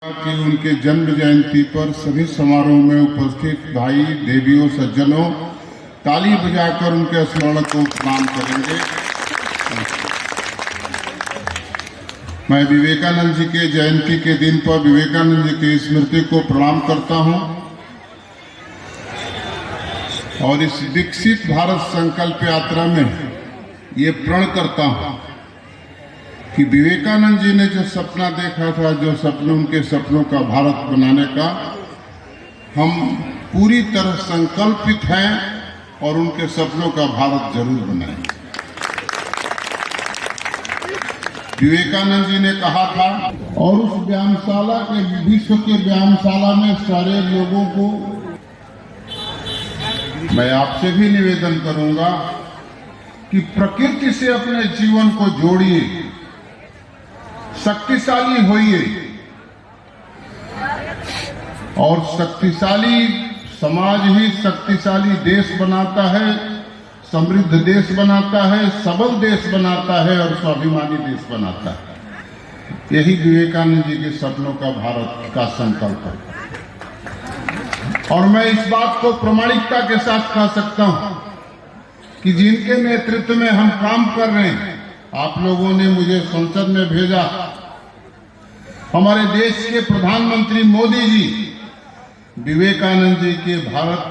कि उनके जन्म जयंती पर सभी समारोह में उपस्थित भाई देवियों सज्जनों ताली बजाकर उनके स्मरण को प्रणाम करेंगे। मैं विवेकानंद जी के जयंती के दिन पर विवेकानंद जी की स्मृति को प्रणाम करता हूं और इस विकसित भारत संकल्प यात्रा में ये प्रण करता हूं कि विवेकानंद जी ने जो सपना देखा था, जो सपने उनके सपनों का भारत बनाने का, हम पूरी तरह संकल्पित हैं और उनके सपनों का भारत जरूर बनाएंगे। विवेकानंद जी ने कहा था और उस व्यायामशाला के विश्व के व्यायामशाला में सारे लोगों को मैं आपसे भी निवेदन करूंगा कि प्रकृति से अपने जीवन को जोड़िए, शक्तिशाली होइए और शक्तिशाली समाज ही शक्तिशाली देश बनाता है, समृद्ध देश बनाता है, सबल देश बनाता है और स्वाभिमानी देश बनाता है। यही विवेकानंद जी के सपनों का भारत का संकल्प है और मैं इस बात को प्रामाणिकता के साथ कह सकता हूं कि जिनके नेतृत्व में हम काम कर रहे हैं, आप लोगों ने मुझे संसद में भेजा, हमारे देश के प्रधानमंत्री मोदी जी विवेकानंद जी के भारत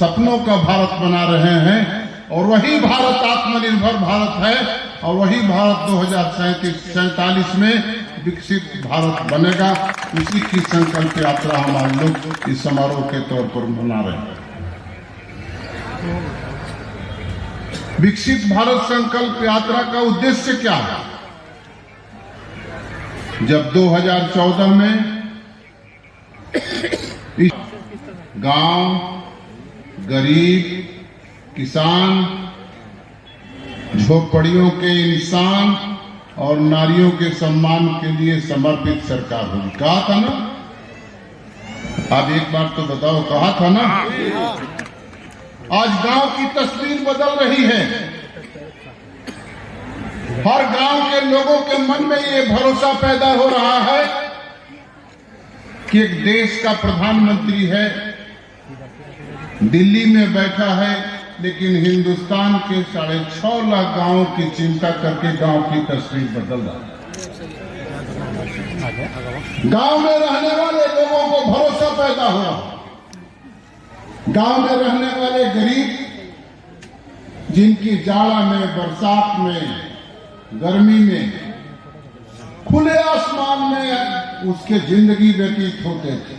सपनों का भारत बना रहे हैं और वही भारत आत्मनिर्भर भारत है और वही भारत 2047 में विकसित भारत बनेगा। उसी की संकल्प यात्रा हमारे लोग इस समारोह के तौर पर मना रहे हैं। विकसित भारत संकल्प यात्रा का उद्देश्य क्या है? जब 2014 में गांव, गरीब, किसान, झोपड़ियों के इंसान और नारियों के सम्मान के लिए समर्पित सरकार होगी, कहा था ना? आप एक बार तो बताओ, कहा था ना? आज गांव की तस्वीर बदल रही है। हर गांव के लोगों के मन में ये भरोसा पैदा हो रहा है कि एक देश का प्रधानमंत्री है, दिल्ली में बैठा है, लेकिन हिंदुस्तान के 6.5 लाख गांवों की चिंता करके गांव की तस्वीर बदल रहा है। गांव में रहने वाले लोगों को भरोसा पैदा हो रहा है। गांव में रहने वाले गरीब, जिनकी जाड़ा में, बरसात में, गर्मी में, खुले आसमान में उसके जिंदगी व्यतीत होते थे,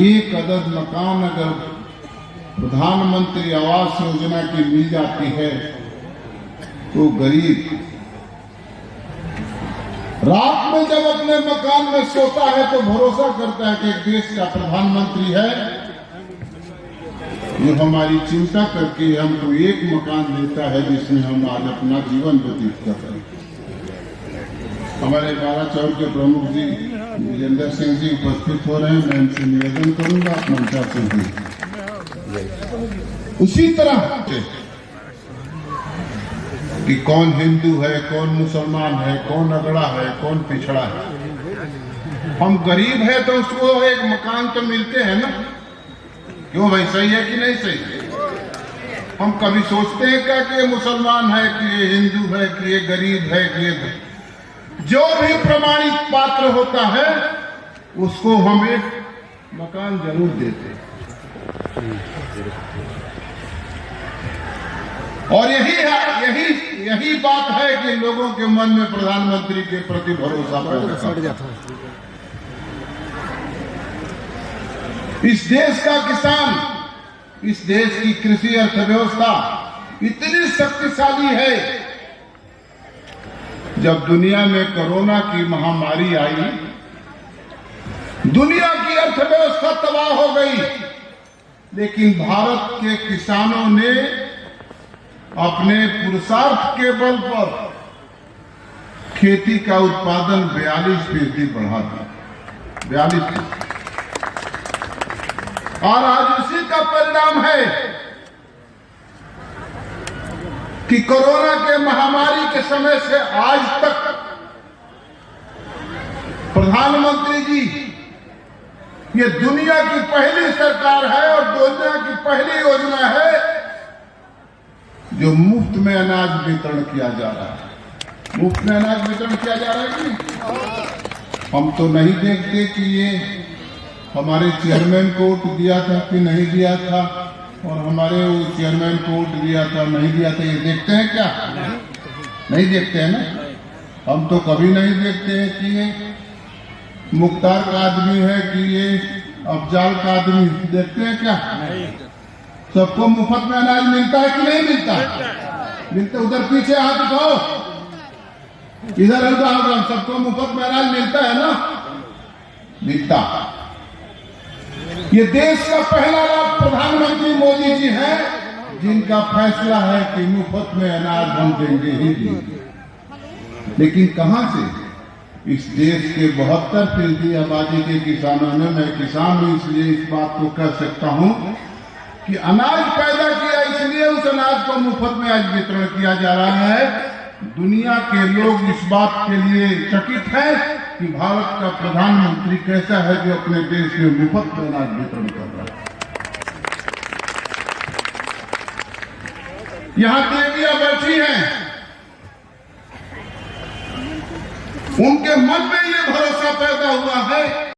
एक अदद मकान अगर प्रधानमंत्री आवास योजना की मिल जाती है तो गरीब रात में जब अपने मकान में सोता है तो भरोसा करता है कि एक देश का प्रधानमंत्री है जो हमारी चिंता करके हमको एक मकान देता है जिसमें हम आज अपना जीवन व्यतीत कर रहे हैं। हमारे बाराचौर के प्रमुख जी विजेंद्र सिंह जी उपस्थित हो रहे हैं, मैं इनसे निवेदन करूंगा मंचा से भी उसी तरह कि कौन हिंदू है, कौन मुसलमान है, कौन अगड़ा है, कौन पिछड़ा है। हम गरीब है तो उसको एक मकान तो मिलते हैं ना, क्यों भाई? सही है कि नहीं सही? हम कभी सोचते हैं क्या कि ये मुसलमान है, कि ये हिंदू है, कि ये गरीब है, कि ये जो भी प्रमाणित पात्र होता है उसको हम एक मकान जरूर देते हैं। और यही बात है कि लोगों के मन में प्रधानमंत्री के प्रति भरोसा पैदा करता है। इस देश का किसान, इस देश की कृषि अर्थव्यवस्था इतनी शक्तिशाली है, जब दुनिया में कोरोना की महामारी आई, दुनिया की अर्थव्यवस्था तबाह हो गई, लेकिन भारत के किसानों ने अपने पुरुषार्थ के बल पर खेती का उत्पादन 42% बढ़ा दिया, 42%। और आज उसी का परिणाम है कि कोरोना के महामारी के समय से आज तक प्रधानमंत्री जी, ये दुनिया की पहली सरकार है और दुनिया की पहली योजना है जो मुफ्त में अनाज वितरण किया जा रहा है। मुफ्त में अनाज वितरण किया जा रहा है कि नहीं? हम तो नहीं देखते कि ये हमारे चेयरमैन को वोट दिया था कि नहीं दिया था, और हमारे वो चेयरमैन को वोट दिया था नहीं दिया था, ये देखते हैं क्या? नहीं देखते हैं ना। हम तो कभी नहीं देखते हैं कि ये मुख्तार का आदमी है कि ये अफजाल का आदमी, देखते हैं क्या? सबको मुफ्त में अनाज मिलता है कि नहीं मिलता? मिलता। उधर पीछे हाथ उठाओ, इधर उठाओ, सबको मुफ्त में अनाज मिलता है ना? मिलता। ये देश का पहला प्रधानमंत्री मोदी जी हैं जिनका फैसला है कि मुफ्त में अनाज हम देंगे ही देंगे। लेकिन कहां से? इस देश के 72% आबादी के किसानों ने, मैं किसान हूं इसलिए इस बात को कह सकता हूं कि अनाज पैदा किया, इसलिए उस अनाज को मुफ्त में आज वितरण किया जा रहा है। दुनिया के लोग इस बात के लिए चकित हैं कि भारत का प्रधानमंत्री कैसा है जो अपने देश में मुफ्त में अनाज वितरण कर रहा है। यहां देवियां बैठी हैं, उनके मन में ये भरोसा पैदा हुआ है